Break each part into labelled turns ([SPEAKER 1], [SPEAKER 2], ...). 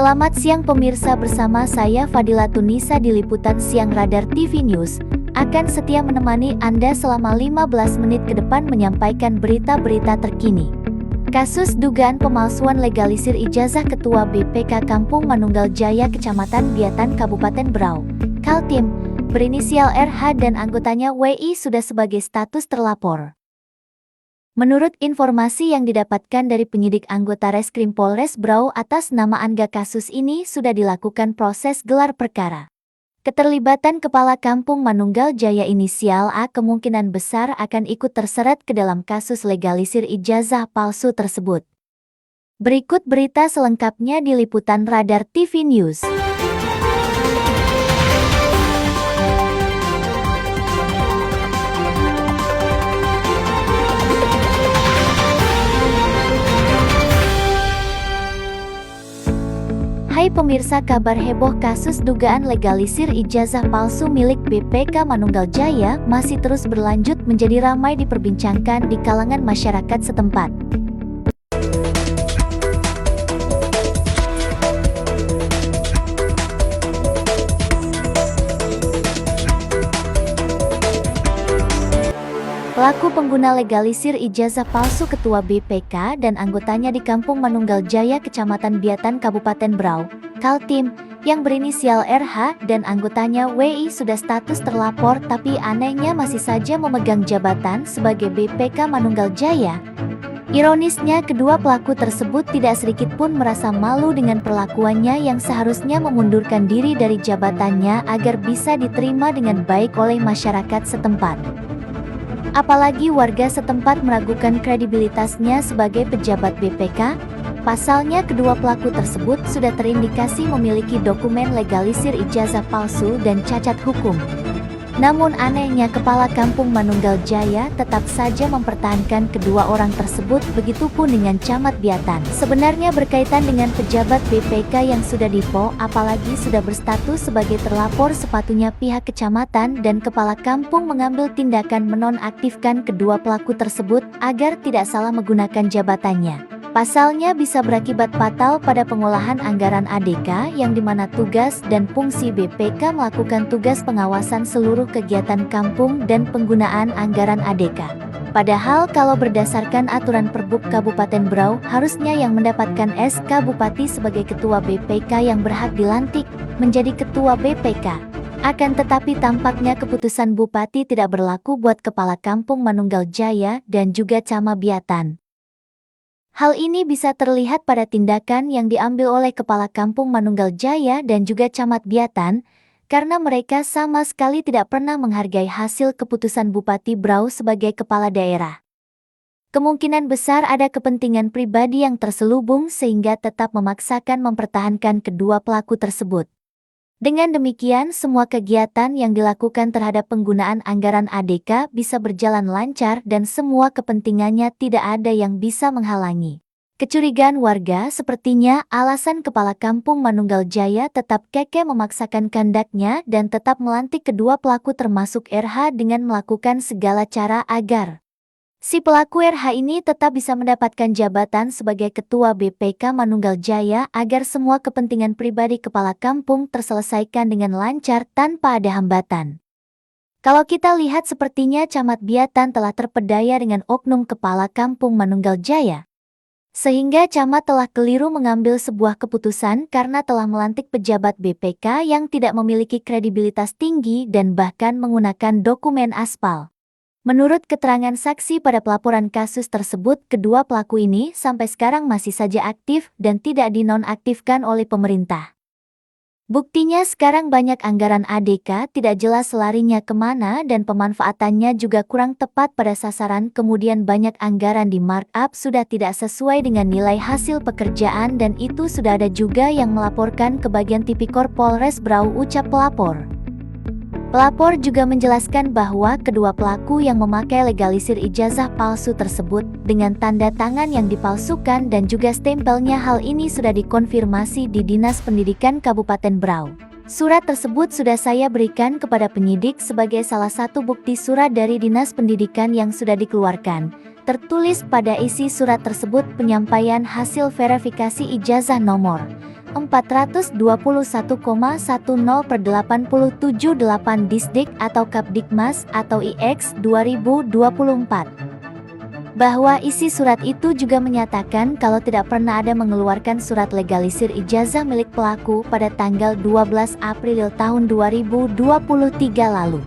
[SPEAKER 1] Selamat siang pemirsa, bersama saya Fadila Tunisa di Liputan Siang Radar TV News. Akan setia menemani Anda selama 15 menit ke depan menyampaikan berita-berita terkini. Kasus dugaan pemalsuan legalisir ijazah Ketua BPK Kampung Manunggal Jaya Kecamatan Biatan Kabupaten Berau, Kaltim, berinisial RH dan anggotanya WI sudah sebagai status terlapor. Menurut informasi yang didapatkan dari penyidik anggota Reskrim Polres Berau, atas nama Angga kasus ini sudah dilakukan proses gelar perkara. Keterlibatan Kepala Kampung Manunggal Jaya inisial A kemungkinan besar akan ikut terseret ke dalam kasus legalisir ijazah palsu tersebut. Berikut berita selengkapnya di Liputan Radar TV News. Hai pemirsa, kabar heboh kasus dugaan legalisir ijazah palsu milik BPK Manunggal Jaya masih terus berlanjut menjadi ramai diperbincangkan di kalangan masyarakat setempat. Pelaku pengguna legalisir ijazah palsu Ketua BPK dan anggotanya di Kampung Manunggal Jaya Kecamatan Biatan Kabupaten Berau, Kaltim, yang berinisial RH dan anggotanya WI sudah status terlapor, tapi anehnya masih saja memegang jabatan sebagai BPK Manunggal Jaya. Ironisnya, kedua pelaku tersebut tidak sedikit pun merasa malu dengan perlakuannya yang seharusnya memundurkan diri dari jabatannya agar bisa diterima dengan baik oleh masyarakat setempat. Apalagi warga setempat meragukan kredibilitasnya sebagai pejabat BPK. Pasalnya kedua pelaku tersebut sudah terindikasi memiliki dokumen legalisir ijazah palsu dan cacat hukum. Namun anehnya Kepala Kampung Manunggal Jaya tetap saja mempertahankan kedua orang tersebut, begitupun dengan Camat Biatan. Sebenarnya berkaitan dengan pejabat BPK yang sudah dipo, apalagi sudah berstatus sebagai terlapor, sepatunya pihak kecamatan dan Kepala Kampung mengambil tindakan menonaktifkan kedua pelaku tersebut agar tidak salah menggunakan jabatannya. Pasalnya bisa berakibat fatal pada pengolahan anggaran ADK yang dimana tugas dan fungsi BPK melakukan tugas pengawasan seluruh kegiatan kampung dan penggunaan anggaran ADK. Padahal kalau berdasarkan aturan Perbuk Kabupaten Berau, harusnya yang mendapatkan SK Bupati sebagai Ketua BPK yang berhak dilantik menjadi Ketua BPK. Akan tetapi tampaknya keputusan Bupati tidak berlaku buat Kepala Kampung Manunggal Jaya dan juga Camat Biatan. Hal ini bisa terlihat pada tindakan yang diambil oleh Kepala Kampung Manunggal Jaya dan juga Camat Biatan, karena mereka sama sekali tidak pernah menghargai hasil keputusan Bupati Berau sebagai kepala daerah. Kemungkinan besar ada kepentingan pribadi yang terselubung sehingga tetap memaksakan mempertahankan kedua pelaku tersebut. Dengan demikian, semua kegiatan yang dilakukan terhadap penggunaan anggaran ADK bisa berjalan lancar dan semua kepentingannya tidak ada yang bisa menghalangi. Kecurigaan warga sepertinya alasan Kepala Kampung Manunggal Jaya tetap kekeh memaksakan kehendaknya dan tetap melantik kedua pelaku termasuk RH dengan melakukan segala cara agar si pelaku RH ini tetap bisa mendapatkan jabatan sebagai Ketua BPK Manunggal Jaya agar semua kepentingan pribadi Kepala Kampung terselesaikan dengan lancar tanpa ada hambatan. Kalau kita lihat sepertinya Camat Biatan telah terpedaya dengan oknum Kepala Kampung Manunggal Jaya. Sehingga Camat telah keliru mengambil sebuah keputusan karena telah melantik pejabat BPK yang tidak memiliki kredibilitas tinggi dan bahkan menggunakan dokumen aspal. Menurut keterangan saksi pada pelaporan kasus tersebut, kedua pelaku ini sampai sekarang masih saja aktif dan tidak dinonaktifkan oleh pemerintah. Buktinya sekarang banyak anggaran ADK tidak jelas larinya kemana dan pemanfaatannya juga kurang tepat pada sasaran, kemudian banyak anggaran di markup sudah tidak sesuai dengan nilai hasil pekerjaan dan itu sudah ada juga yang melaporkan ke bagian Tipikor Polres Berau, ucap pelapor. Pelapor juga menjelaskan bahwa kedua pelaku yang memakai legalisir ijazah palsu tersebut dengan tanda tangan yang dipalsukan dan juga stempelnya, hal ini sudah dikonfirmasi di Dinas Pendidikan Kabupaten Berau. Surat tersebut sudah saya berikan kepada penyidik sebagai salah satu bukti surat dari Dinas Pendidikan yang sudah dikeluarkan. Tertulis pada isi surat tersebut penyampaian hasil verifikasi ijazah nomor 421,10/87.8 Disdik atau Kapdikmas atau IX 2024. Bahwa isi surat itu juga menyatakan kalau tidak pernah ada mengeluarkan surat legalisir ijazah milik pelaku pada tanggal 12 April tahun 2023 lalu.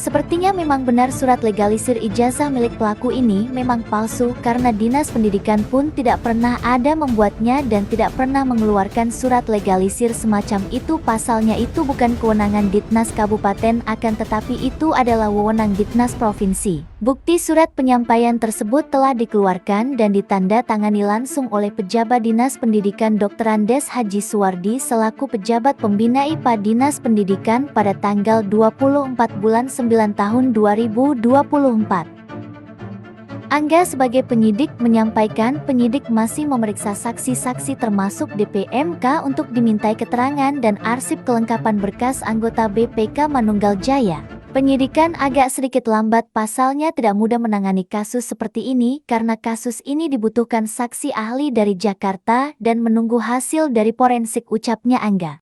[SPEAKER 1] Sepertinya memang benar surat legalisir ijazah milik pelaku ini memang palsu karena Dinas Pendidikan pun tidak pernah ada membuatnya dan tidak pernah mengeluarkan surat legalisir semacam itu. Pasalnya itu bukan kewenangan Ditnas Kabupaten akan tetapi itu adalah wewenang Ditnas Provinsi. Bukti surat penyampaian tersebut telah dikeluarkan dan ditanda tangani langsung oleh pejabat Dinas Pendidikan Dr. Andes Haji Suwardi selaku pejabat pembina IPA Dinas Pendidikan pada tanggal 24 bulan 9 tahun 2024. Angga sebagai penyidik menyampaikan penyidik masih memeriksa saksi-saksi termasuk DPMK untuk dimintai keterangan dan arsip kelengkapan berkas anggota BPK Manunggal Jaya. Penyidikan agak sedikit lambat pasalnya tidak mudah menangani kasus seperti ini karena kasus ini dibutuhkan saksi ahli dari Jakarta dan menunggu hasil dari forensik, ucapnya Angga.